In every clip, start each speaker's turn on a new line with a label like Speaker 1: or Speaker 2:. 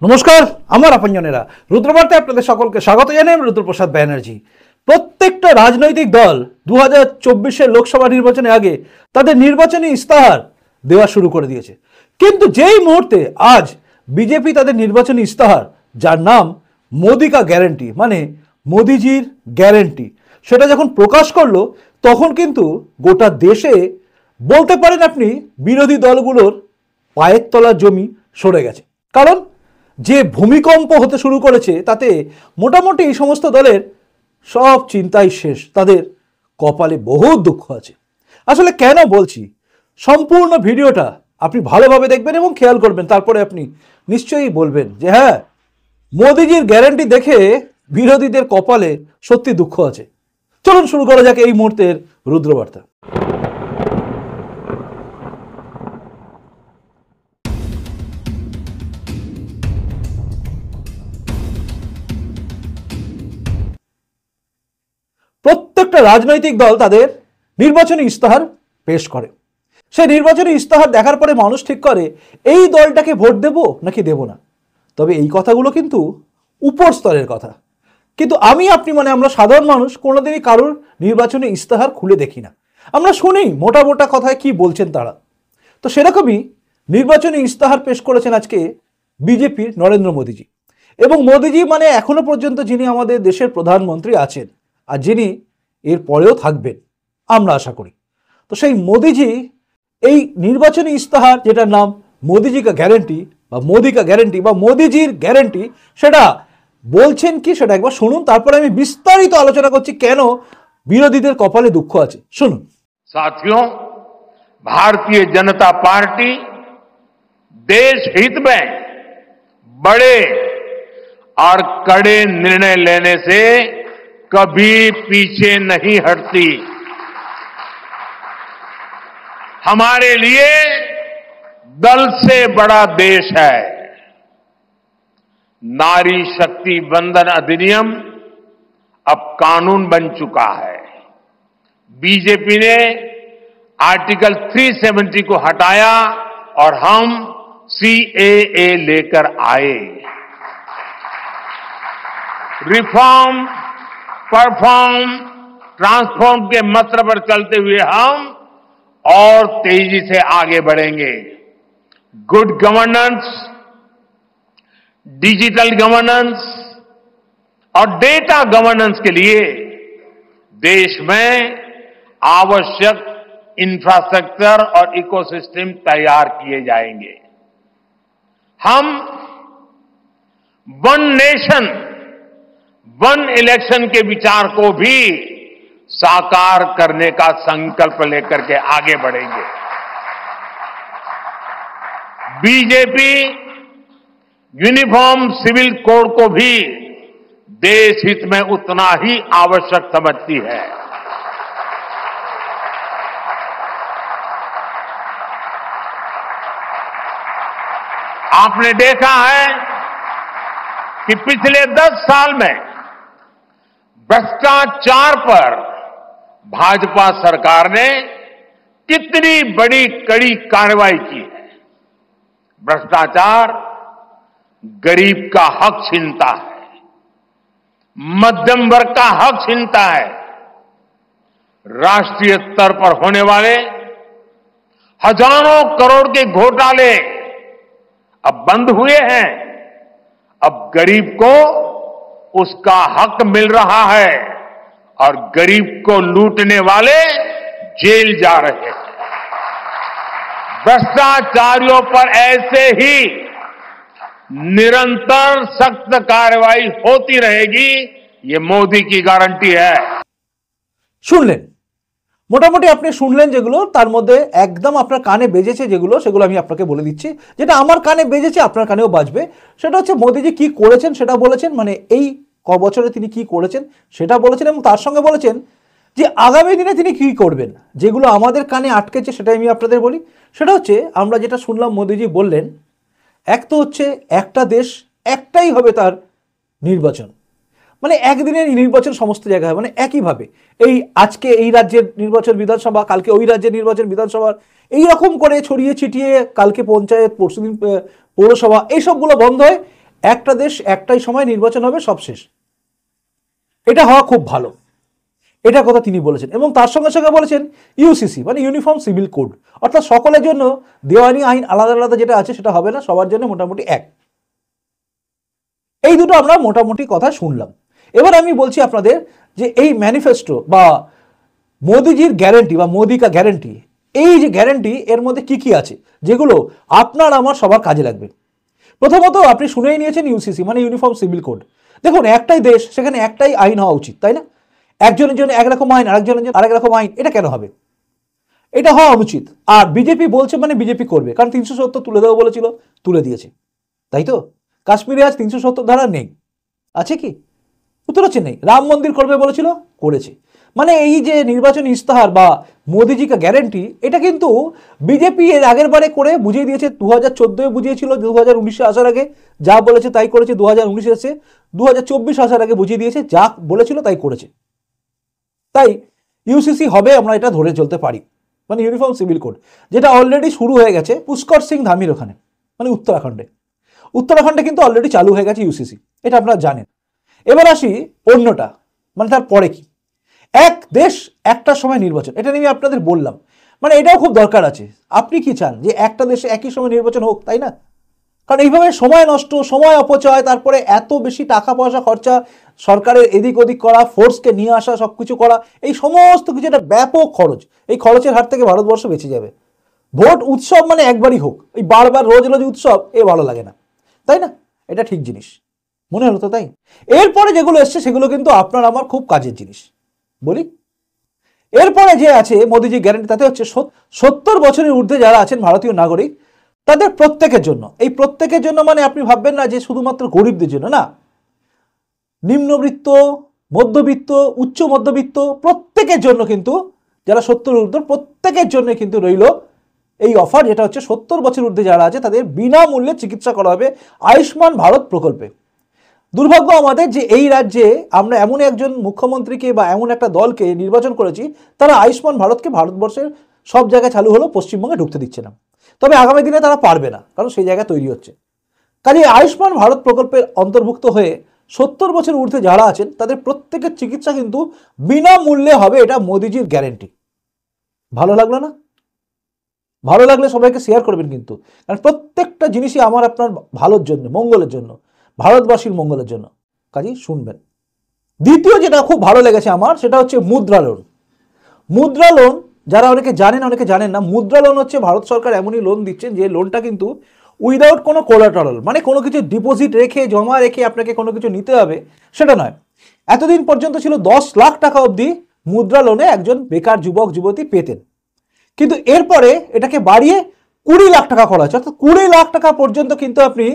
Speaker 1: নমস্কার, আমার আপনজনেরা রুদ্রবার্তায় আপনাদের সকলকে স্বাগত জানাই। আমি রুদ্রপ্রসাদ ব্যানার্জি। প্রত্যেকটা রাজনৈতিক দল 2024-এর লোকসভা নির্বাচনের আগে তাদের নির্বাচনী ইস্তাহার দেওয়া শুরু করে দিয়েছে। কিন্তু যেই মুহূর্তে আজ বিজেপি তাদের নির্বাচনী ইস্তাহার, যার নাম মোদি কা গ্যারেন্টি, মানে মোদিজির গ্যারেন্টি, সেটা যখন প্রকাশ করলো, তখন কিন্তু গোটা দেশে বলতে পারেন আপনি বিরোধী দলগুলোর পায়ের তলার জমি সরে গেছে। কারণ যে ভূমিকম্প হতে শুরু করেছে তাতে মোটামুটি এই সমস্ত দলের সব চিন্তাই শেষ, তাদের কপালে বহুত দুঃখ আছে। আসলে কেন বলছি, সম্পূর্ণ ভিডিওটা আপনি ভালোভাবে দেখবেন এবং খেয়াল করবেন, তারপরে আপনি নিশ্চয়ই বলবেন যে হ্যাঁ, মোদিজির গ্যারান্টি দেখে বিরোধীদের কপালে সত্যি দুঃখ আছে। চলুন শুরু করা যাক এই মুহূর্তের রুদ্রবার্তা। প্রত্যেকটা রাজনৈতিক দল তাদের নির্বাচনী ইস্তাহার পেশ করে। সেই নির্বাচনী ইস্তাহার দেখার পরে মানুষ ঠিক করে এই দলটাকে ভোট দেব নাকি দেব না। তবে এই কথাগুলো কিন্তু উপর স্তরের কথা, কিন্তু আপনি আমরা সাধারণ মানুষ কোনোদিনই কারোর নির্বাচনী ইস্তাহার খুলে দেখি না। আমরা শুনি মোটা মোটা কথায় কি বলছেন তারা। তো সেরকমই নির্বাচনী ইস্তাহার পেশ করেছেন আজকে বিজেপির নরেন্দ্র মোদীজি। এবং মোদীজি মানে এখনো পর্যন্ত যিনি আমাদের দেশের প্রধানমন্ত্রী আছেন, আর যিনি এর পরেও থাকবেন আমরা আশা করি। তো সেই মোদিজি এই নির্বাচনী ইস্তাহার, যেটার নাম মোদিজি কা গ্যারেন্টি বা মোদি কা গ্যারেন্টি বা মোদিজির গ্যারেন্টি, সেটা বলছেন কি সেটা একবার শুনুন, তারপরে আমি বিস্তারিত আলোচনা করছি কেন বিরোধীদের কপালে দুঃখ আছে। শুনুন।
Speaker 2: साथियों, भारतीय जनता पार्टी देश हित में बड़े और कड़े निर्णय लेने से कभी पीछे नहीं हटती। हमारे लिए दल से बड़ा देश है। नारी शक्ति वंदन अधिनियम अब कानून बन चुका है। बीजेपी ने आर्टिकल 370 को हटाया और हम सीएए लेकर आए। रिफॉर्म, परफॉर्म, ट्रांसफॉर्म के मंत्र पर चलते हुए हम और तेजी से आगे बढ़ेंगे। गुड गवर्नेंस, डिजिटल गवर्नेंस और डेटा गवर्नेंस के लिए देश में आवश्यक इंफ्रास्ट्रक्चर और इकोसिस्टम तैयार किए जाएंगे। हम वन नेशन वन इलेक्शन के विचार को भी साकार करने का संकल्प लेकर के आगे बढ़ेंगे। बीजेपी यूनिफॉर्म सिविल कोड को भी देश हित में उतना ही आवश्यक समझती है। आपने देखा है कि पिछले 10 साल में भ्रष्टाचार पर भाजपा सरकार ने कितनी बड़ी कड़ी कार्रवाई की है। भ्रष्टाचार गरीब का हक छीनता है, मध्यम वर्ग का हक छीनता है। राष्ट्रीय स्तर पर होने वाले हजारों करोड़ के घोटाले अब बंद हुए हैं। अब गरीब को उसका हक मिल रहा है और गरीब को लूटने वाले जेल जा रहे हैं। भ्रष्टाचारियों पर ऐसे ही निरंतर सख्त कार्रवाई होती रहेगी, ये मोदी की गारंटी है।
Speaker 1: শুনলেন, মোটামুটি আপনি শুনলেন যেগুলো, তার মধ্যে একদম আপনার কানে বেজেছে যেগুলো, সেগুলো আমি আপনাকে বলে দিচ্ছি। যেটা আমার কানে বেজেছে আপনার কানেও বাজবে। সেটা হচ্ছে মোদিজি কি করেছেন সেটা বলেছেন, মানে এই বছরে তিনি কি করেছেন সেটা বলেছেন, এবং তার সঙ্গে বলেছেন যে আগামী দিনে তিনি কি করবেন। যেগুলো আমাদের কানে আটকেছে সেটাই আমি আপনাদের বলি। সেটা হচ্ছে আমরা যেটা শুনলাম, মোদিজি বললেন এক তো হচ্ছে একটা দেশ একটাই হবে তার নির্বাচন, মানে একদিনের নির্বাচন সমস্ত জায়গায়, মানে একইভাবে এই আজকে এই রাজ্যের নির্বাচন বিধানসভা, কালকে ওই রাজ্যের নির্বাচন বিধানসভার, এইরকম করে ছড়িয়ে ছিটিয়ে কালকে পঞ্চায়েত, পরশুদিন পৌরসভা, এইসবগুলো বন্ধ হয় একটা দেশ একটাই সময় নির্বাচন হবে, সব শেষ। এটা হওয়া খুব ভালো, এটা কথা তিনি বলেছেন। এবং তার সঙ্গে সঙ্গে বলেছেন ইউসিসি মানে ইউনিফর্ম সিভিল কোড, অর্থাৎ সকলের জন্য দেওয়ানি আইন আলাদা আলাদা যেটা আছে সেটা হবে না, সবার জন্য মোটামুটি এক। এই দুটো আমরা মোটামুটি কথা শুনলাম। এবার আমি বলছি আপনাদের যে এই ম্যানিফেস্টো বা মোদিজির গ্যারেন্টি বা মোদি কা গ্যারেন্টি, এই যে গ্যারেন্টি এর মধ্যে কি কি আছে যেগুলো আপনার আমার সবার কাজে লাগবে। প্রথমত আপনি শুনেই নিয়েছেন ইউসিসি মানে ইউনিফর্ম সিভিল কোড। দেখুন একটাই দেশ, সেখানে একটাই আইন হওয়া উচিত, তাই না? একজনের জন্য একরকম আইন, আরেকজনের জন্য আরেক রকম আইন, এটা কেন হবে? এটা হওয়া অনুচিত। আর বিজেপি বলছে মানে বিজেপি করবে, কারণ 370 তুলে দেবো বলেছিল, তুলে দিয়েছে, তাই তো? কাশ্মীরে আজ 370 ধারা নেই, আছে কি? উত্তর হচ্ছে নেই। রাম মন্দির করবে বলেছিল, করেছে। মানে এই যে নির্বাচনী ইস্তাহার বা মোদিজি কা গ্যারেন্টি, এটা কিন্তু বিজেপি এর আগের বারে করে বুঝিয়ে দিয়েছে। 2014 বুঝিয়েছিল, 2019 আসার আগে যা বলেছে তাই করেছে। 2019 এসে 2024 আসার আগে বুঝিয়ে দিয়েছে, যা বলেছিল তাই করেছে। তাই ইউসিসি হবে, আমরা এটা ধরে চলতে পারি, মানে ইউনিফর্ম সিভিল কোড, যেটা অলরেডি শুরু হয়ে গেছে পুষ্কর সিং ধামির ওখানে, মানে উত্তরাখণ্ডে কিন্তু অলরেডি চালু হয়ে গেছে ইউসিসি, এটা আপনারা জানেন। এবার আসি অন্যটা, মানে তারপরে কি, এক দেশ একটা সময় নির্বাচন, এটা নিয়ে আপনাদের বললাম, মানে এটাও খুব দরকার আছে। আপনি কি চান যে একটা দেশে একই সময় নির্বাচন হোক, তাই না? কারণ এইভাবে সময় নষ্ট, সময় অপচয়, তারপরে এত বেশি টাকা পয়সা খরচা, সরকারের এদিক ওদিক করা, ফোর্সকে নিয়ে আসা, সব কিছু করা, এই সমস্ত কিছু একটা ব্যাপক খরচ। এই খরচের হাত থেকে ভারতবর্ষ বেঁচে যাবে। ভোট উৎসব মানে একবারই হোক, এই বারবার রোজ রোজ উৎসব এ ভালো লাগে না, তাই না? এটা ঠিক জিনিস মনে হলো তো, তাই? এরপরে যেগুলো এসছে সেগুলো কিন্তু আপনার আমার খুব কাজের জিনিস। বলি, এরপরে যে আছে মোদিজি গ্যারান্টি, তাতে হচ্ছে 70 বছরের ঊর্ধ্বে যারা আছেন ভারতীয় নাগরিক, তাদের প্রত্যেকের জন্য, এই প্রত্যেকের জন্য মানে আপনি ভাববেন না যে শুধুমাত্র গরিবদের জন্য, না, নিম্নবিত্ত, মধ্যবিত্ত, উচ্চ মধ্যবিত্ত প্রত্যেকের জন্য কিন্তু, যারা 70 ঊর্ধ্ব প্রত্যেকের জন্য কিন্তু রইল এই অফার, যেটা হচ্ছে 70 বছর ঊর্ধ্বে যারা আছে তাদের বিনামূল্যে চিকিৎসা করা হবে আয়ুষ্মান ভারত প্রকল্পে। দুর্ভাগ্য আমাদের যে এই রাজ্যে আমরা এমন একজন মুখ্যমন্ত্রীকে বা এমন একটা দলকে নির্বাচন করেছি, তারা আয়ুষ্মান ভারতকে ভারতবর্ষের সব জায়গায় চালু হলো, পশ্চিমবঙ্গে ঢুকতে দিচ্ছে না। তবে আগামী দিনে তারা পারবে না, কারণ সেই জায়গা তৈরি হচ্ছে। কাজে আয়ুষ্মান ভারত প্রকল্পের অন্তর্ভুক্ত হয়ে 70 বছর ঊর্ধ্বে যারা আছেন তাদের প্রত্যেকের চিকিৎসা কিন্তু বিনামূল্যে হবে, এটা মোদিজির গ্যারেন্টি। ভালো লাগলো না? ভালো লাগলে সবাইকে শেয়ার করবেন কিন্তু, কারণ প্রত্যেকটা জিনিসই আমার আপনার ভালোর জন্য, মঙ্গলের জন্য, ভারতবাসীর মঙ্গলের জন্য। কাজেই শুনবেন। দ্বিতীয় যেটা খুব ভালো লেগেছে আমার, সেটা হচ্ছে মুদ্রা লোন। মুদ্রা লোন যারা অনেকে জানেন অনেকে জানেন না, মুদ্রা লোন হচ্ছে ভারত সরকার এমনই লোন দিচ্ছেন যে লোনটা কিন্তু উইদাউট কোনো কোলাটারাল, মানে কোনো কিছু ডিপোজিট রেখে, জমা রেখে আপনাকে কোনো কিছু নিতে হবে সেটা নয়। এতদিন পর্যন্ত ছিল 10 লাখ টাকা অবধি মুদ্রা লোনে একজন বেকার যুবক যুবতী পেতেন, কিন্তু এরপরে এটাকে বাড়িয়ে 20 লাখ টাকা করা হচ্ছে, অর্থাৎ 20 লাখ টাকা পর্যন্ত কিন্তু আপনি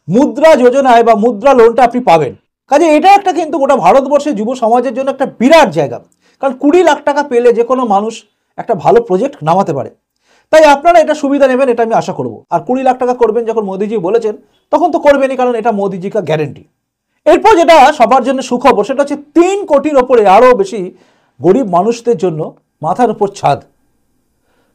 Speaker 1: মুদ্রা যোজনায় বা মুদ্রা লোনটা আপনি পাবেন। কাজে এটা একটা কিন্তু গোটা ভারতবর্ষের যুব সমাজের জন্য একটা বিরাট জায়গা, কারণ 20 লাখ টাকা পেলে যে কোনো মানুষ একটা ভালো প্রজেক্ট নামাতে পারে। তাই আপনারা এটা সুবিধা নেবেন, এটা আমি আশা করব। আর 20 লাখ টাকা করবেন যখন মোদিজি বলেছেন, তখন তো করবেনই, কারণ এটা মোদিজি কা গ্যারেন্টি। এরপর যেটা সবার জন্য সুখবর, সেটা হচ্ছে 3 কোটির ওপরে আরও বেশি গরিব মানুষদের জন্য মাথার উপর ছাদ।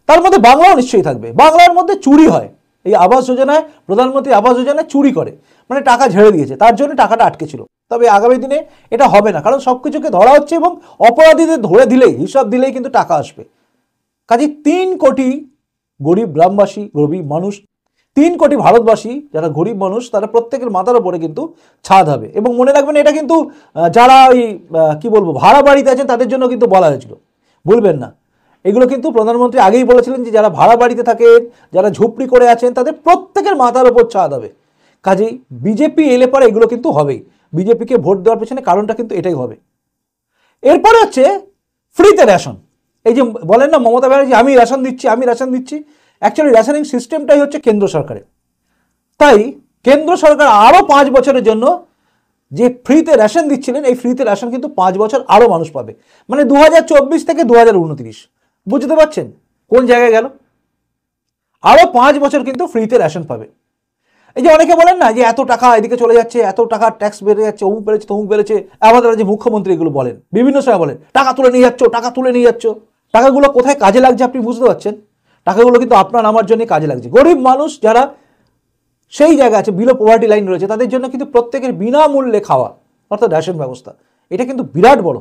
Speaker 1: তার মধ্যে বাংলাও নিশ্চয়ই থাকবে। বাংলার মধ্যে চুরি হয়, এই আবাস যোজনায়, প্রধানমন্ত্রী আবাস যোজনায় চুরি করে, মানে টাকা ঝেড়ে দিয়েছে, তার জন্য টাকাটা আটকে ছিল। তবে আগামী দিনে এটা হবে না, কারণ সব কিছুকে ধরা হচ্ছে এবং অপরাধীদের ধরে দিলেই, হিসাব দিলেই কিন্তু টাকা আসবে। কাজে 3 কোটি গরিব গ্রামবাসী, গরিব মানুষ, 3 কোটি ভারতবাসী যারা গরিব মানুষ, তারা প্রত্যেকের মাথার উপরে কিন্তু ছাদ হবে। এবং মনে রাখবেন, এটা কিন্তু যারা ওই কি বলবো ভাড়া বাড়িতে আছেন তাদের জন্য কিন্তু বলা হয়েছিল, ভুলবেন না। এগুলো কিন্তু প্রধানমন্ত্রী আগেই বলেছিলেন যে যারা ভাড়া বাড়িতে থাকেন, যারা ঝুপড়ি করে আছেন, তাদের প্রত্যেকের মাথার উপর ছাদ হবে। কাজেই বিজেপি এলে পরে এগুলো কিন্তু হবেই। বিজেপিকে ভোট দেওয়ার পেছনে কারণটা কিন্তু এটাই হবে। এরপরে হচ্ছে ফ্রিতে রেশন। এই যে বলেন না মমতা ব্যানার্জি, আমি রেশন দিচ্ছি, আমি রেশন দিচ্ছি, অ্যাকচুয়ালি রেশনিং সিস্টেমটাই হচ্ছে কেন্দ্র সরকারের। তাই কেন্দ্র সরকার আরও 5 বছরের জন্য যে ফ্রিতে রেশন দিচ্ছিলেন, এই ফ্রিতে রেশন কিন্তু 5 বছর আরও মানুষ পাবে, মানে 2024 থেকে 2029। বুঝতে পারছেন কোন জায়গায় গেল? আরও 5 বছর কিন্তু ফ্রিতে রেশন পাবে। এই যে অনেকে বলেন না যে এত টাকা এদিকে চলে যাচ্ছে, এত টাকা ট্যাক্স বেড়ে যাচ্ছে, অমুক বেড়েছে তমুক বেড়েছে, আমাদের যে মুখ্যমন্ত্রী এগুলো বলেন, বিভিন্ন সময় বলেন টাকা তুলে নিয়ে যাচ্ছ, টাকা তুলে নিয়ে যাচ্ছ। টাকাগুলো কোথায় কাজে লাগছে আপনি বুঝতে পারছেন? টাকাগুলো কিন্তু আপনার আমার জন্য কাজে লাগছে। গরিব মানুষ যারা সেই জায়গা আছে, বিলো পভার্টি লাইন রয়েছে, তাদের জন্য কিন্তু প্রত্যেকের বিনামূল্যে খাওয়া অর্থাৎ রেশন ব্যবস্থা, এটা কিন্তু বিরাট বড়।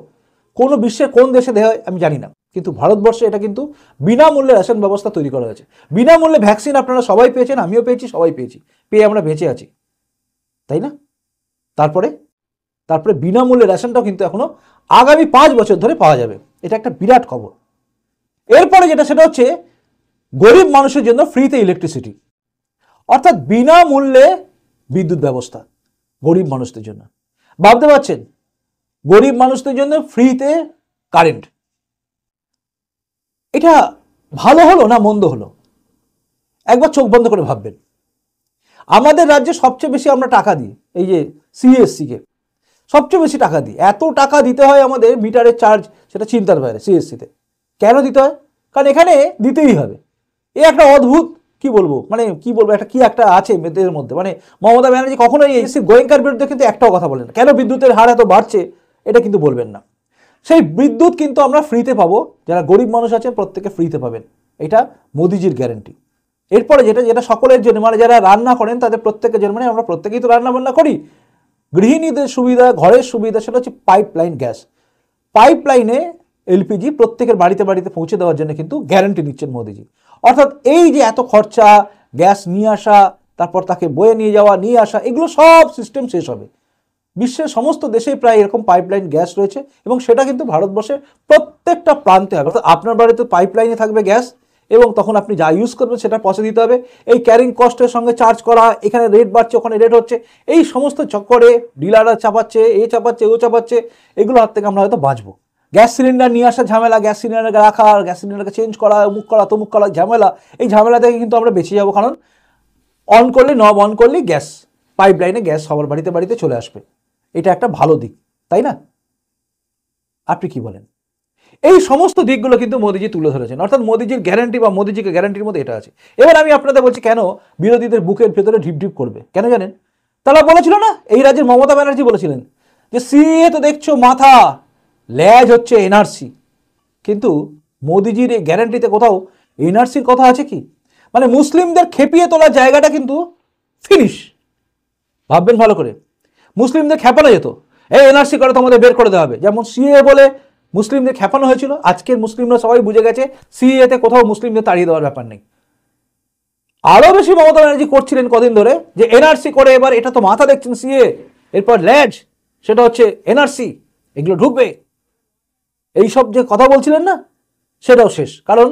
Speaker 1: কোনো বিশ্বের কোন দেশে দেওয়া হয় আমি জানি না, কিন্তু ভারতবর্ষে এটা কিন্তু বিনামূল্যে রেশন ব্যবস্থা তৈরি করা হয়েছে। বিনামূল্যে ভ্যাকসিন আপনারা সবাই পেয়েছেন, আমিও পেয়েছি, সবাই পেয়েছি, পেয়ে আমরা বেঁচে আছি, তাই না? তারপরে বিনামূল্যে রেশনটাও কিন্তু এখনো আগামী 5 বছর ধরে পাওয়া যাবে, এটা একটা বিরাট খবর। এরপরে যেটা সেটা হচ্ছে গরিব মানুষের জন্য ফ্রিতে ইলেকট্রিসিটি, অর্থাৎ বিনামূল্যে বিদ্যুৎ ব্যবস্থা গরিব মানুষদের জন্য। ভাবতে পারছেন, গরিব মানুষদের জন্য ফ্রিতে কারেন্ট, এটা ভালো হলো না মন্দ হলো? একবার চোখ বন্ধ করে ভাববেন। আমাদের রাজ্যে সবচেয়ে বেশি আমরা টাকা দিই এই যে সিএসসি কে, সবচেয়ে বেশি টাকা দিই, এত টাকা দিতে হয় আমাদের মিটারের চার্জ, সেটা চিন্তার বাইরে। সিএসসিতে কেন দিতে হয়? কারণ এখানে দিতেই হবে। এ একটা অদ্ভুত কি বলবো, মানে কি বলবো, একটা কি একটা আছে এদের মধ্যে। মানে মমতা ব্যানার্জি কখনোই এই গোয়েঙ্কার বিরুদ্ধে কিন্তু একটাও কথা বলেন না, কেন বিদ্যুতের হার এত বাড়ছে এটা কিন্তু বলবেন না। সেই বিদ্যুৎ কিন্তু আমরা ফ্রিতে পাবো, যারা গরিব মানুষ আছে প্রত্যেকে ফ্রিতে পাবেন, এটা মোদিজির গ্যারেন্টি। এরপরে যেটা সকলের জন্য, মানে যারা রান্না করেন তাদের প্রত্যেকের জন্য, মানে আমরা প্রত্যেকেই তো রান্না বান্না করি, গৃহিণীদের সুবিধা, ঘরের সুবিধা, সেটা হচ্ছে পাইপলাইন গ্যাস। পাইপলাইনে এলপিজি প্রত্যেকের বাড়িতে বাড়িতে পৌঁছে দেওয়ার জন্য কিন্তু গ্যারান্টি দিচ্ছেন মোদিজি। অর্থাৎ এই যে এত খরচা, গ্যাস নিয়ে আসা, তারপর তাকে বয়ে নিয়ে যাওয়া, নিয়ে আসা, এগুলো সব সিস্টেম শেষ হবে। বিশ্বের সমস্ত দেশেই প্রায় এরকম পাইপলাইন গ্যাস রয়েছে, এবং সেটা কিন্তু ভারতবর্ষের প্রত্যেকটা প্রান্তে হবে। অর্থাৎ আপনার বাড়িতে পাইপলাইনে থাকবে গ্যাস, এবং তখন আপনি যা ইউজ করবেন সেটা পয়সা দিতে হবে। এই ক্যারিং কস্টের সঙ্গে চার্জ করা, এখানে রেট বাড়ছে ওখানে রেট হচ্ছে, এই সমস্ত চক্করে ডিলাররা চাপাচ্ছে, এ চাপাচ্ছে, ও চাপাচ্ছে, এগুলো হাত থেকে আমরা হয়তো বাঁচবো। গ্যাস সিলিন্ডার নিয়ে আসার ঝামেলা, গ্যাস সিলিন্ডারকে রাখা, গ্যাস সিলিন্ডারকে চেঞ্জ করা, অমুক করা তমুক করা ঝামেলা, এই ঝামেলা থেকে কিন্তু আমরা বেঁচে যাবো। কারণ অন করলে, নব অন করলেই গ্যাস, পাইপলাইনে গ্যাস সবার বাড়িতে বাড়িতে চলে আসবে। এটা একটা ভালো দিক, তাই না? আপনি কি বলেন? এই সমস্ত দিকগুলো কিন্তু মোদিজি তুলে ধরেছেন, অর্থাৎ মোদিজির গ্যারান্টি বা মোদিজিকে গ্যারান্টির মধ্যে এটা আছে। এবার আমি আপনাদের বলছি কেন বিরোধীদের বুকের ভেতরে ঢিপ ঢিপ করবে, কেন জানেন? তারা বলেছিল না, এই রাজ্যের মমতা ব্যানার্জি বলেছিলেন যে সিএ তো দেখছো মাথা, ল্যাজ হচ্ছে এনআরসি। কিন্তু মোদিজির এই গ্যারান্টিতে কোথাও এনআরসির কথা আছে কি? মানে মুসলিমদের খেপিয়ে তোলার জায়গাটা কিন্তু ফিনিশ। ভাববেন ভালো করে, মুসলিমদের খেপানো যেত, এই এনআরসি করে তোমাদের বের করে দেওয়া হবে, যেমন সিএ বলে মুসলিমদের খেপানো হয়েছিল। আজকের মুসলিমরা সবাই বুঝে গেছে সিএতে কোথাও মুসলিমদের তাড়িয়ে দেওয়ার ব্যাপার নেই। আরো বেশি মমতা ব্যানার্জি করছিলেন কদিন ধরে যে এনআরসি করে এবার এটা তো মাথা দেখছেন সিএ, এরপর ল্যাজ, সেটা হচ্ছে এনআরসি, এগুলো ঢুকবে, এইসব যে কথা বলছিলেন না, সেটাও শেষ। কারণ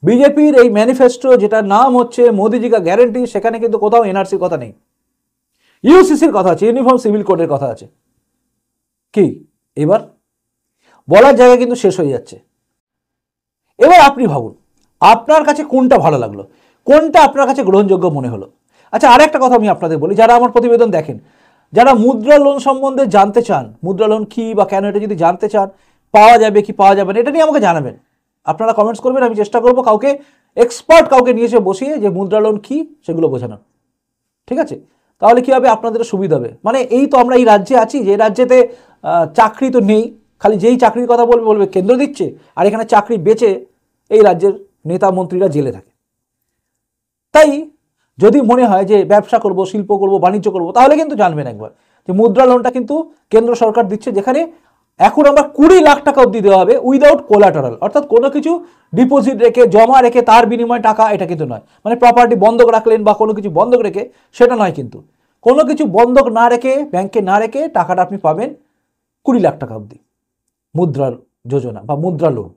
Speaker 1: বিজেপির এই ম্যানিফেস্টো, যেটার নাম হচ্ছে মোদিজি কা গ্যারেন্টি, সেখানে কিন্তু কোথাও এনআরসির কথা নেই, ইউসিসির কথা আছে, ইউনিফর্ম সিভিল কোডের কথা আছে। কি এবার বলার জায়গা কিন্তু শেষ হয়ে যাচ্ছে। এবার আপনি ভাবুন আপনার কাছে কোনটা ভালো লাগলো, কোনটা আপনার কাছে গ্রহণযোগ্য মনে হলো। আচ্ছা, আর একটা কথা আমি আপনাদের বলি, যারা আমার প্রতিবেদন দেখেন, যারা মুদ্রা লোন সম্বন্ধে জানতে চান, মুদ্রা লোন কি বা কেন, এটা যদি জানতে চান, পাওয়া যাবে কি পাওয়া যাবে না, এটা নিয়ে আমাকে জানাবেন। আপনারা কমেন্টস করবেন, আমি চেষ্টা করবো কাউকে এক্সপার্ট কাউকে নিয়ে এসে বসিয়ে যে মুদ্রা লোন কি সেগুলো বোঝানো, ঠিক আছে? তাহলে কি হবে, আপনাদের সুবিধা হবে। মানে এই তো আমরা এই রাজ্যে আছি, যে রাজ্যেতে চাকরি তো নেই, খালি যেই চাকরির কথা বলবে বলবে কেন্দ্র দিচ্ছে, আর এখানে চাকরি বেচে এই রাজ্যের নেতা মন্ত্রীরা জেলে থাকে। তাই যদি মনে হয় যে ব্যবসা করব, শিল্প করব, বাণিজ্য করব, তাহলে কিন্তু জানবেন একবার যে মুদ্রা লোনটা কিন্তু কেন্দ্র সরকার দিচ্ছে, যেখানে এখন আমরা 20 লাখ টাকা অবধি দেওয়া হবে উইদাউট কোলাটারাল, অর্থাৎ কোনো কিছু ডিপোজিট রেখে, জমা রেখে তার বিনিময়ে টাকা, এটা কিন্তু নয়। মানে প্রপার্টি বন্ধক রাখলেন বা কোনো কিছু বন্ধক রেখে, সেটা নয়। কিন্তু কোনো কিছু বন্ধক না রেখে, ব্যাংকে না রেখে টাকাটা আপনি পাবেন 20 লাখ টাকা অবধি, মুদ্রা যোজনা বা মুদ্রা লোন।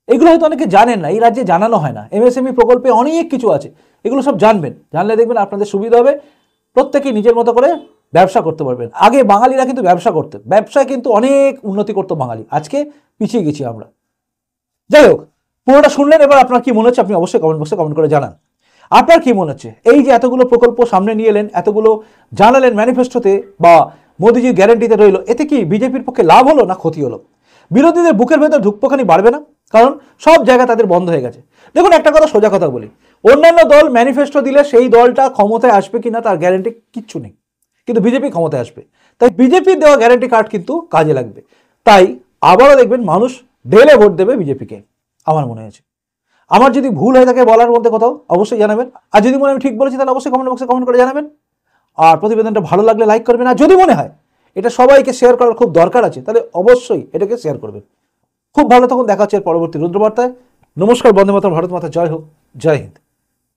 Speaker 1: এগুলো হয়তো অনেকে জানেন না, এই রাজ্যে জানানো হয় না। এমএসএমই প্রকল্পে অনেক কিছু আছে, এগুলো সব জানবেন, জানলে দেখবেন আপনাদের সুবিধা হবে, প্রত্যেকেই নিজের মতো করে ব্যবসা করতে পারবেন। আগে বাঙালিরা কিন্তু ব্যবসা করতেন, ব্যবসায় কিন্তু অনেক উন্নতি করতো বাঙালি, আজকে পিছিয়ে গেছি আমরা। যাই হোক, পুরোটা শুনলেন, এবার আপনার কি মনে হচ্ছে আপনি অবশ্যই কমেন্ট বক্সে কমেন্ট করে জানান। আপনার কি মনে হচ্ছে, এই যে এতগুলো প্রকল্প সামনে নিয়ে এলেন, এতগুলো জানালেন ম্যানিফেস্টোতে বা মোদিজির গ্যারান্টিতে রইল, এতে কি বিজেপির পক্ষে লাভ হলো না ক্ষতি হলো? বিরোধীদের বুকের ভেতর ধুকপোকানি বাড়বে না? কারণ সব জায়গা তাদের বন্ধ হয়ে গেছে। দেখুন, একটা কথা সোজা কথা বলি, অন্যান্য দল ম্যানিফেস্টো দিলে সেই দলটা ক্ষমতায় আসবে কিনা তার গ্যারান্টি কিচ্ছু নেই, কিন্তু বিজেপি ক্ষমতায় আসবে। তাই বিজেপির দেওয়া গ্যারান্টি কার্ড কিন্তু কাজে লাগবে। তাই আবারও দেখবেন মানুষ ঢেলে ভোট দেবে বিজেপিকে, আমার মনে হয়েছে। আমার যদি ভুল হয়ে থাকে বলার মধ্যে কোথাও অবশ্যই জানাবেন, আর যদি মনে হয় আমি ঠিক বলেছি তাহলে অবশ্যই কমেন্ট বক্সে কমেন্ট করে জানাবেন। আর প্রতিবেদনটা ভালো লাগলে লাইক করবেন, আর যদি মনে হয় এটা সবাইকে শেয়ার করার খুব দরকার আছে তাহলে অবশ্যই এটাকে শেয়ার করবেন। খুব ভালো থাকুন, দেখা হচ্ছে এর পরবর্তী রুদ্রবার্তায়। নমস্কার, বন্দে মাতরম, ভারত মাতা জয় হোক, জয় হিন্দ।